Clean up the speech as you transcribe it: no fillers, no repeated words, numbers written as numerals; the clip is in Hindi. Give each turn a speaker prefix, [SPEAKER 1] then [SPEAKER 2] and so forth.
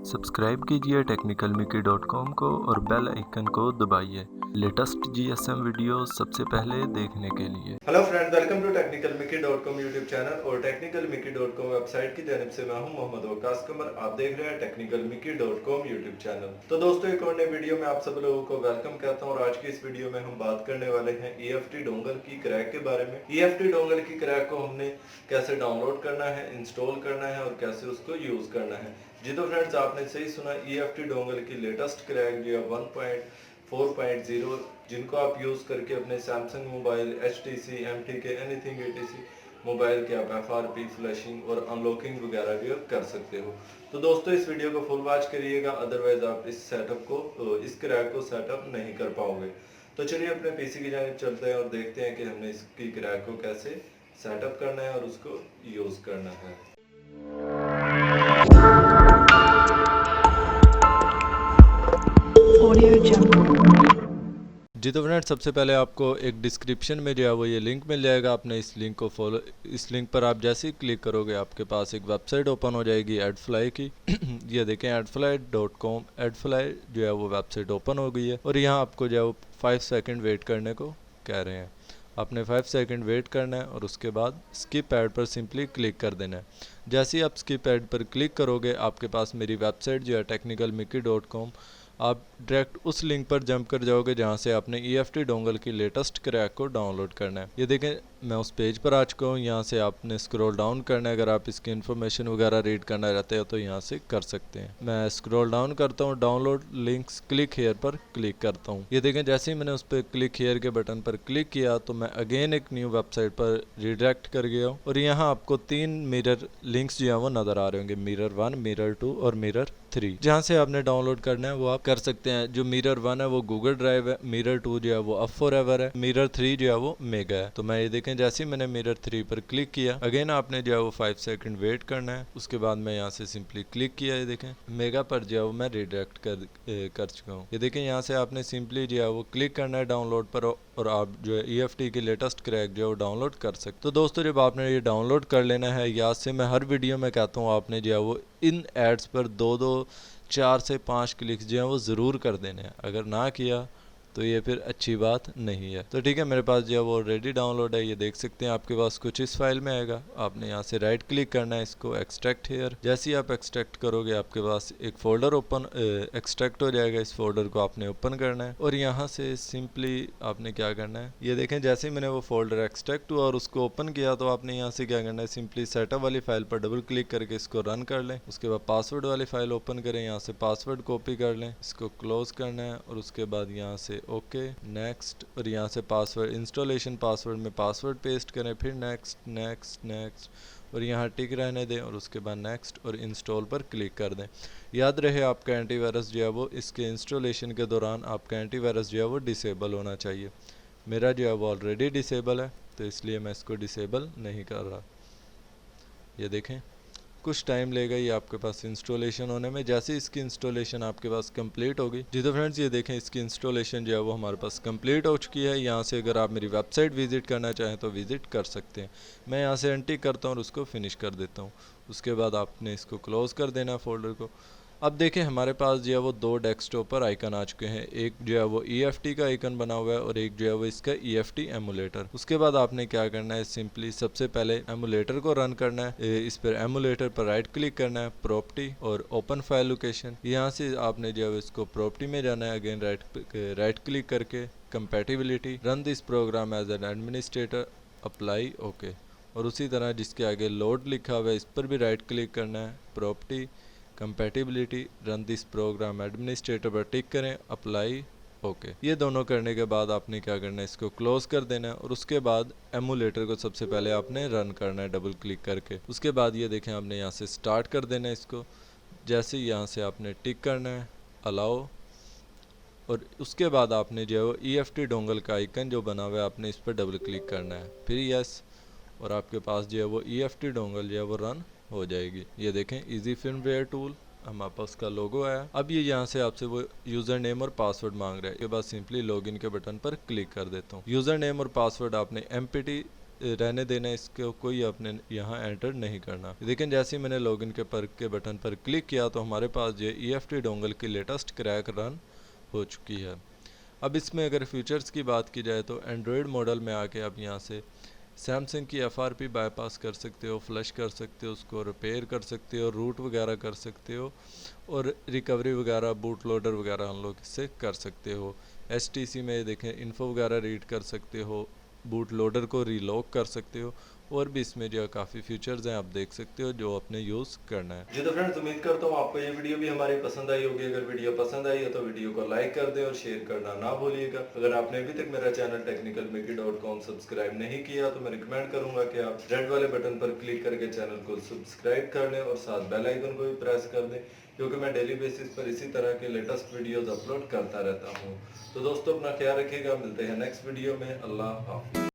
[SPEAKER 1] सब्सक्राइब कीजिए technicalmickey.com को और बेल आइकन को दबाइए लेटेस्ट जीएसएम वीडियो सबसे पहले देखने के लिए।
[SPEAKER 2] Hello friend, welcome to technicalmickey.com YouTube channel और technicalmickey.com वेबसाइट की जानिब से मैं हूं मोहम्मद वकास कमर। आप देख रहे हैं technicalmickey.com यूट्यूब चैनल। तो दोस्तों, एक और नए वीडियो में आप सब लोगों को वेलकम कहता हूं और आज की इस वीडियो में हम बात करने वाले हैं EFT डोंगल की क्रैक के बारे में। EFT डोंगल की क्रैक को हमने कैसे डाउनलोड करना है, इंस्टॉल करना है और कैसे उसको यूज करना है। जी तो फ्रेंड्स, आपने सही सुना, EFT डोंगल की लेटेस्ट क्रैक जो है 1.4.0 जिनको आप यूज़ करके अपने Samsung mobile, HTC, MTK, anything ATC mobile के आप FRP, फ्लैशिंग और अनलॉकिंग वगैरह भी कर सकते हो। तो दोस्तों, इस वीडियो को फुल वॉच करिएगा, अदरवाइज आप इस सेटअप को, इस क्रैक को सेटअप नहीं कर पाओगे। तो चलिए अपने PC की जानिब चलते हैं और देखते हैं कि हमने इसकी क्रैक को कैसे सेटअप करना है और उसको यूज़ करना है।
[SPEAKER 3] जी तो फ्रेंड्स, सबसे पहले आपको एक डिस्क्रिप्शन में जो है वो ये लिंक मिल जाएगा। आपने इस लिंक को फॉलो, इस लिंक पर आप जैसे ही क्लिक करोगे आपके पास एक वेबसाइट ओपन हो जाएगी एडफ्लाई की। ये देखें, adfly.com, एडफ्लाई जो है वो वेबसाइट ओपन हो गई है और यहाँ आपको जो है वो 5 सेकंड वेट करने को कह रहे हैं। आपने 5 सेकंड वेट करना है और उसके बाद स्किप ऐड पर सिंपली क्लिक कर देना है। जैसे ही आप स्किप ऐड पर क्लिक करोगे आपके पास मेरी वेबसाइट जो है technicalmickey.com, आप डायरेक्ट उस लिंक पर जंप कर जाओगे जहां से आपने EFT डोंगल की लेटेस्ट क्रैक को डाउनलोड करना है। ये देखें, मैं उस पेज पर आ चुका हूँ। यहाँ से आपने स्क्रॉल डाउन करना है। अगर आप इसकी इन्फॉर्मेशन वगैरह रीड करना रहते हो तो यहाँ से कर सकते हैं। मैं स्क्रॉल डाउन करता हूँ, डाउनलोड लिंक्स, क्लिक हेयर पर क्लिक करता हूँ। ये देखें, जैसे ही मैंने उस पर क्लिक हेयर के बटन पर क्लिक किया तो मैं अगेन एक न्यू वेबसाइट पर रिडायरेक्ट कर गया हूँ और यहाँ आपको 3 मिरर लिंक्स जो है वो नज़र आ रहे होंगे, मिरर 1, मिरर 2 और मिरर 3। जहाँ से आपने डाउनलोड करना है वो आप कर सकते हैं। जो मिरर 1 है वो गूगल ड्राइव है, मिरर 2 जो है वो अप फॉरएवर है, मिरर 3 जो है वो मेगा है। तो मैं ये देखें, जैसे ही मैंने मिरर 3 पर क्लिक किया, अगेन आपने जो है वो 5 सेकंड वेट करना है। उसके बाद मैं यहाँ से सिंपली क्लिक किया। ये देखें, मेगा पर जो है वो मैं रिडायरेक्ट कर चुका हूँ। ये देखें, यहाँ से आपने सिंपली जो है वो क्लिक करना है डाउनलोड पर और आप जो है EFT की लेटेस्ट क्रैक जो है वो डाउनलोड कर सकते। तो दोस्तों, जब आपने ये डाउनलोड कर लेना है, याद से मैं हर वीडियो में कहता हूँ आपने जो है वो इन एड्स पर 4 से 5 क्लिक्स जो हैं वो ज़रूर कर देने हैं। अगर ना किया तो ये फिर अच्छी बात नहीं है। तो ठीक है, मेरे पास जो है वो ऑलरेडी डाउनलोड है। ये देख सकते हैं आपके पास कुछ इस फाइल में आएगा। आपने यहाँ से राइट क्लिक करना है, इसको एक्सट्रैक्ट हेयर। जैसे ही आप एक्सट्रैक्ट करोगे आपके पास एक फ़ोल्डर ओपन एक्सट्रैक्ट हो जाएगा। इस फोल्डर को आपने ओपन करना है और यहाँ से सिंपली आपने क्या करना है, ये देखें, जैसे ही मैंने वो फोल्डर एक्सट्रैक्ट हुआ और उसको ओपन किया तो आपने यहाँ से क्या करना है, सिंपली सेटअप वाली फाइल पर डबल क्लिक करके इसको रन कर लें। उसके बाद पासवर्ड वाली फाइल ओपन करें, यहाँ से पासवर्ड कॉपी कर लें, इसको क्लोज करना है और उसके बाद यहाँ से ओके, नेक्स्ट, और यहाँ से पासवर्ड, इंस्टॉलेशन पासवर्ड में पासवर्ड पेस्ट करें, फिर नेक्स्ट नेक्स्ट नेक्स्ट और यहाँ टिक रहने दें और उसके बाद नेक्स्ट और इंस्टॉल पर क्लिक कर दें। याद रहे, आपका एंटीवायरस जो है वो इसके इंस्टॉलेशन के दौरान आपका एंटीवायरस जो है वो डिसेबल होना चाहिए। मेरा जो है वो ऑलरेडी डिसेबल है तो इसलिए मैं इसको डिसेबल नहीं कर रहा। ये देखें, कुछ टाइम लेगा ये आपके पास इंस्टॉलेशन होने में। जैसे इसकी इंस्टॉलेशन आपके पास कंप्लीट होगी, जी तो फ्रेंड्स, ये देखें, इसकी इंस्टॉलेशन जो है वो हमारे पास कंप्लीट हो चुकी है। यहाँ से अगर आप मेरी वेबसाइट विजिट करना चाहें तो विजिट कर सकते हैं। मैं यहाँ से अनटिक करता हूँ और उसको फिनिश कर देता हूँ। उसके बाद आपने इसको क्लोज कर देना फोल्डर को। अब देखें, हमारे पास जो है वो 2 डेस्कटॉप पर आइकन आ चुके हैं। एक जो है वो EFT का आइकन बना हुआ है और एक जो है वो इसका EFT एमुलेटर। उसके बाद आपने क्या करना है, सिंपली सबसे पहले एमुलेटर को रन करना है। इस पर एमुलेटर पर राइट क्लिक करना है, प्रॉपर्टी और ओपन फाइल लोकेशन। यहाँ से आपने जो है इसको प्रॉपर्टी में जाना है, अगेन राइट क्लिक करके compatibility, run this program as an administrator, apply, okay. और उसी तरह जिसके आगे लोड लिखा हुआ है इस पर भी राइट क्लिक करना है, property, compatibility, run this program administrator पर टिक करें, अप्लाई, ओके। ये दोनों करने के बाद आपने क्या करना है, इसको क्लोज कर देना है और उसके बाद एमुलेटर को सबसे पहले आपने रन करना है डबल क्लिक करके। उसके बाद ये देखें, आपने यहाँ से स्टार्ट कर देना है इसको। जैसे ही यहाँ से आपने टिक करना है, अलाउ, और उसके बाद आपने जो है वो EFT डोंगल का आइकन जो बना हुआ है आपने इस पर डबल क्लिक करना है, फिर यस, और आपके पास जो है वो EFT डोंगल जो है वो रन हो जाएगी। ये देखें, इजी फिल्मवेयर टूल, हमारे पास का लोगो आया। अब ये यहाँ से आपसे वो यूज़र नेम और पासवर्ड मांग रहा है। इसके बाद सिंपली लॉगिन के बटन पर क्लिक कर देता हूँ। यूज़र नेम और पासवर्ड आपने MPT रहने देना, इसको कोई अपने यहाँ एंटर नहीं करना। लेकिन जैसे ही मैंने लॉगिन के बटन पर क्लिक किया तो हमारे पास ये EFT डोंगल की लेटेस्ट क्रैक रन हो चुकी है। अब इसमें अगर फीचर्स की बात की जाए तो एंड्रॉयड मॉडल में आके आप यहाँ से सैमसंग की FRP बाईपास कर सकते हो, फ्लश कर सकते हो, उसको रिपेयर कर सकते हो, रूट वगैरह कर सकते हो और रिकवरी वगैरह, बूट लोडर वगैरह अनलॉक इससे कर सकते हो। HTC में देखें इन्फो वगैरह रीड कर सकते हो, बूट लोडर को रीलॉक कर सकते हो और भी इसमें जो काफ़ी फीचर्स हैं आप देख सकते हो जो आपने यूज़ करना है।
[SPEAKER 2] जी तो फ्रेंड्स, उम्मीद करता हूँ आपको ये वीडियो भी हमारी पसंद आई होगी। अगर वीडियो पसंद आई है तो वीडियो को लाइक कर दें और शेयर करना ना भूलिएगा। अगर आपने अभी तक मेरा चैनल technicalmickey.com सब्सक्राइब नहीं किया तो मैं रिकमेंड करूंगा कि आप रेड वाले बटन पर क्लिक करके चैनल को सब्सक्राइब कर लें और साथ बेल आइकन को भी प्रेस कर दें, क्योंकि मैं डेली बेसिस पर इसी तरह के लेटेस्ट वीडियोज अपलोड करता रहता हूँ। तो दोस्तों अपना ख्याल रखिएगा, मिलते हैं नेक्स्ट वीडियो में। अल्लाह हाफिज़।